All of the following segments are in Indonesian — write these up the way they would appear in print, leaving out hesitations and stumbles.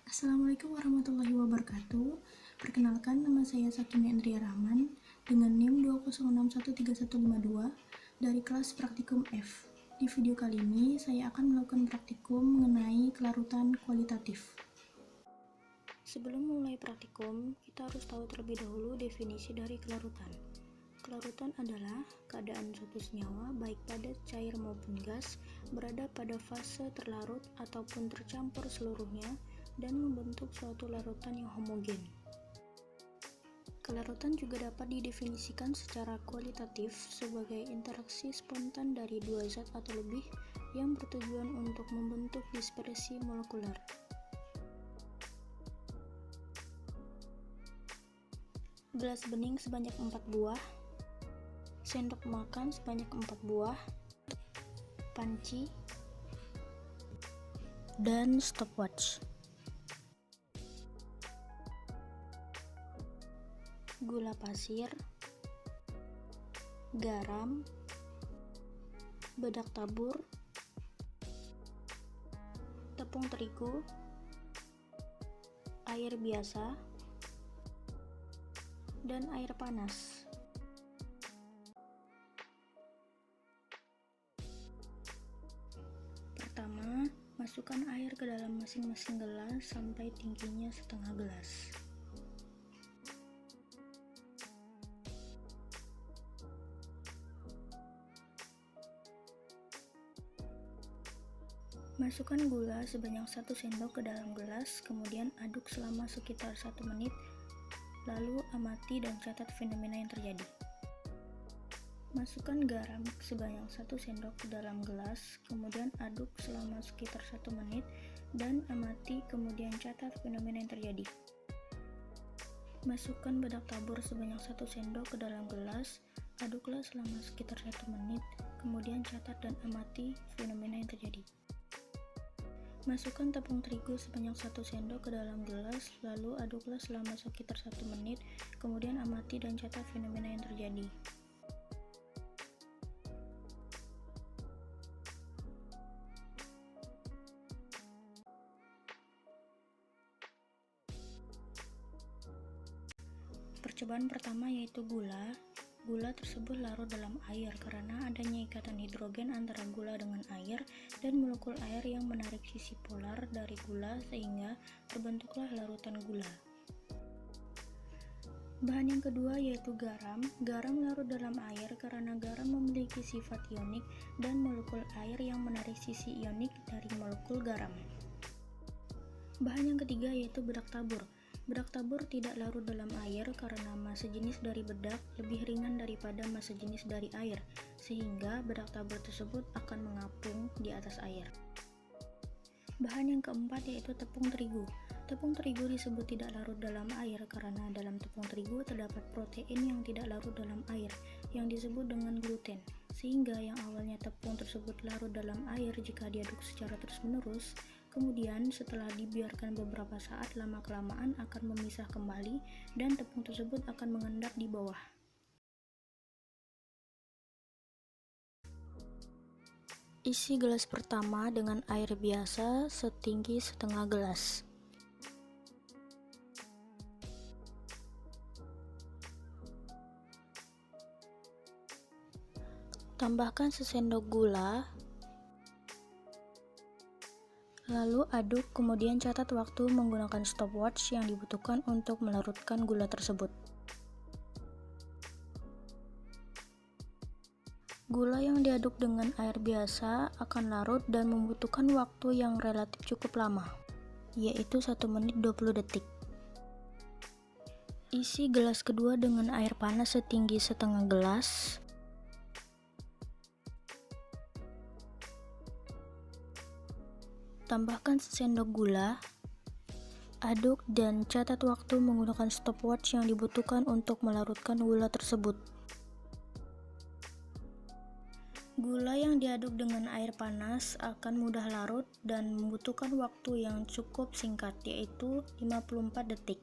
Assalamualaikum warahmatullahi wabarakatuh. Perkenalkan, nama saya Sakina Andria Rahman dengan NIM 206135152 dari kelas Praktikum F. Di video kali ini, saya akan melakukan praktikum mengenai kelarutan kualitatif. Sebelum mulai praktikum, kita harus tahu terlebih dahulu definisi dari kelarutan. Kelarutan adalah keadaan suatu senyawa, baik padat, cair maupun gas, berada pada fase terlarut ataupun tercampur seluruhnya dan membentuk suatu larutan yang homogen. Kelarutan juga dapat didefinisikan secara kualitatif sebagai interaksi spontan dari dua zat atau lebih yang bertujuan untuk membentuk dispersi molekuler. Gelas bening sebanyak 4 buah, sendok makan sebanyak 4 buah, panci, dan stopwatch. Gula pasir, garam, bedak tabur, tepung terigu, air biasa, dan air panas. Pertama, masukkan air ke dalam masing-masing gelas sampai tingginya setengah gelas. Masukkan gula sebanyak 1 sendok ke dalam gelas, kemudian aduk selama sekitar 1 menit, lalu amati dan catat fenomena yang terjadi. Masukkan garam sebanyak 1 sendok ke dalam gelas, kemudian aduk selama sekitar 1 menit, dan amati kemudian catat fenomena yang terjadi. Masukkan bedak tabur sebanyak 1 sendok ke dalam gelas, aduklah selama sekitar 1 menit, kemudian catat dan amati fenomena yang terjadi. Masukkan tepung terigu sebanyak 1 sendok ke dalam gelas, lalu aduklah selama sekitar 1 menit, kemudian amati dan catat fenomena yang terjadi. Percobaan pertama yaitu gula. Gula tersebut larut dalam air karena adanya ikatan hidrogen antara gula dengan air dan molekul air yang menarik sisi polar dari gula sehingga terbentuklah larutan gula. Bahan yang kedua yaitu garam. Garam larut dalam air karena garam memiliki sifat ionik dan molekul air yang menarik sisi ionik dari molekul garam. Bahan yang ketiga yaitu bedak tabur. Bedak tabur tidak larut dalam air karena massa jenis dari bedak lebih ringan daripada massa jenis dari air, sehingga bedak tabur tersebut akan mengapung di atas air. Bahan yang keempat yaitu tepung terigu. Tepung terigu disebut tidak larut dalam air karena dalam tepung terigu terdapat protein yang tidak larut dalam air, yang disebut dengan gluten, sehingga yang awalnya tepung tersebut larut dalam air jika diaduk secara terus-menerus, kemudian setelah dibiarkan beberapa saat lama-kelamaan akan memisah kembali dan tepung tersebut akan mengendap di bawah. Isi gelas pertama dengan air biasa setinggi setengah gelas. Tambahkan sesendok gula, lalu aduk, kemudian catat waktu menggunakan stopwatch yang dibutuhkan untuk melarutkan gula tersebut. Gula yang diaduk dengan air biasa akan larut dan membutuhkan waktu yang relatif cukup lama, yaitu 1 menit 20 detik. Isi gelas kedua dengan air panas setinggi setengah gelas. Tambahkan sendok gula, aduk dan catat waktu menggunakan stopwatch yang dibutuhkan untuk melarutkan gula tersebut. Gula yang diaduk dengan air panas akan mudah larut dan membutuhkan waktu yang cukup singkat, yaitu 54 detik.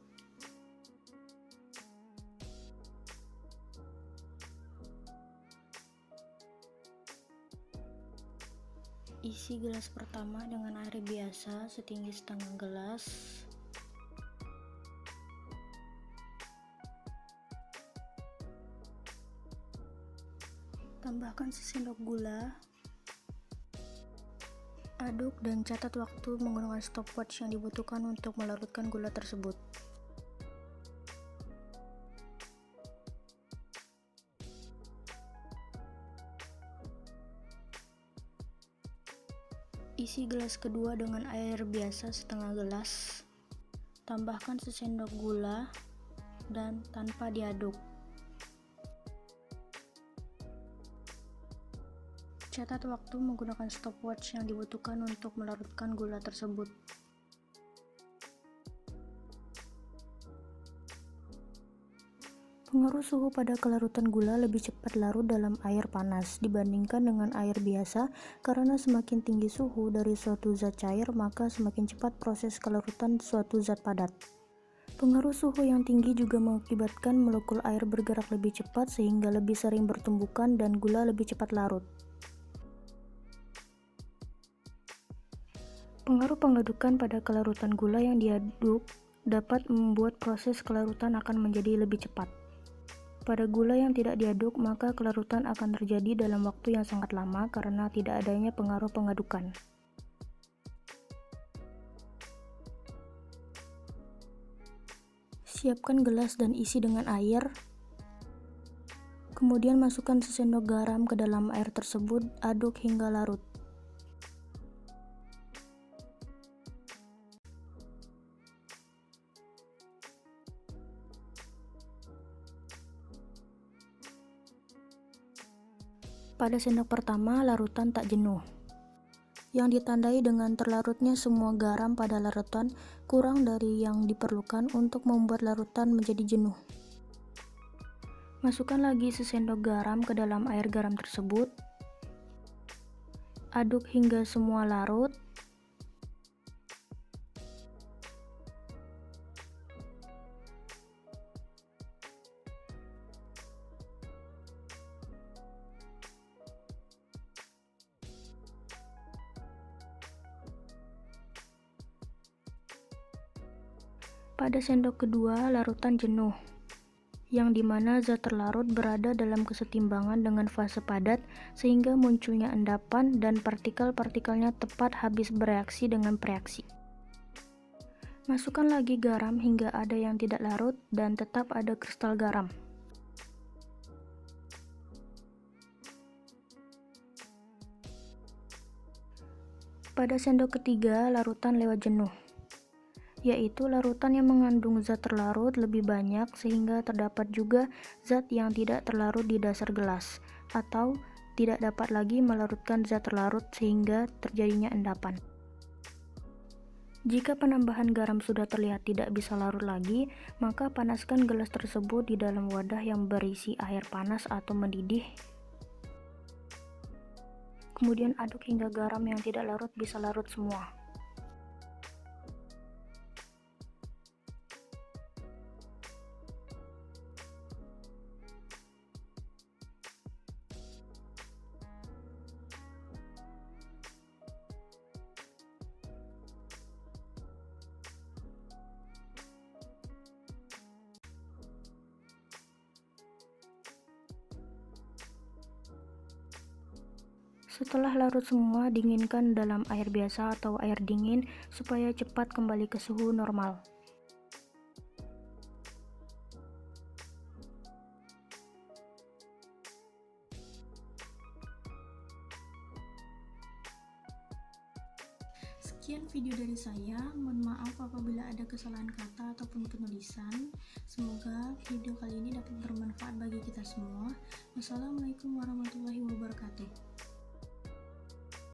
Isi gelas pertama dengan air biasa setinggi setengah gelas, Tambahkan sesendok gula. Aduk dan catat waktu menggunakan stopwatch yang dibutuhkan untuk melarutkan gula tersebut. Isi gelas kedua dengan air biasa setengah gelas. Tambahkan sesendok gula dan tanpa diaduk. Catat waktu menggunakan stopwatch yang dibutuhkan untuk melarutkan gula tersebut. Pengaruh suhu pada kelarutan gula lebih cepat larut dalam air panas dibandingkan dengan air biasa karena semakin tinggi suhu dari suatu zat cair maka semakin cepat proses kelarutan suatu zat padat. Pengaruh suhu yang tinggi juga mengakibatkan molekul air bergerak lebih cepat sehingga lebih sering bertumbukan dan gula lebih cepat larut. Pengaruh pengadukan pada kelarutan gula yang diaduk dapat membuat proses kelarutan akan menjadi lebih cepat. Pada gula yang tidak diaduk, maka kelarutan akan terjadi dalam waktu yang sangat lama karena tidak adanya pengaruh pengadukan. Siapkan gelas dan isi dengan air. Kemudian masukkan sesendok garam ke dalam air tersebut, aduk hingga larut. Pada sendok pertama, larutan tak jenuh, yang ditandai dengan terlarutnya semua garam pada larutan kurang dari yang diperlukan untuk membuat larutan menjadi jenuh. Masukkan lagi sesendok garam ke dalam air garam tersebut. Aduk hingga semua larut. Pada sendok kedua, larutan jenuh, yang dimana zat terlarut berada dalam kesetimbangan dengan fase padat sehingga munculnya endapan dan partikel-partikelnya tepat habis bereaksi dengan preaksi. Masukkan lagi garam hingga ada yang tidak larut dan tetap ada kristal garam. Pada sendok ketiga, larutan lewat jenuh, yaitu larutan yang mengandung zat terlarut lebih banyak sehingga terdapat juga zat yang tidak terlarut di dasar gelas atau tidak dapat lagi melarutkan zat terlarut sehingga terjadinya endapan. Jika penambahan garam sudah terlihat tidak bisa larut lagi, maka panaskan gelas tersebut di dalam wadah yang berisi air panas atau mendidih. Kemudian aduk hingga garam yang tidak larut bisa larut semua. Setelah larut semua, dinginkan dalam air biasa atau air dingin supaya cepat kembali ke suhu normal. Sekian video dari saya, mohon maaf apabila ada kesalahan kata ataupun penulisan. Semoga video kali ini dapat bermanfaat bagi kita semua. Wassalamualaikum warahmatullahi wabarakatuh.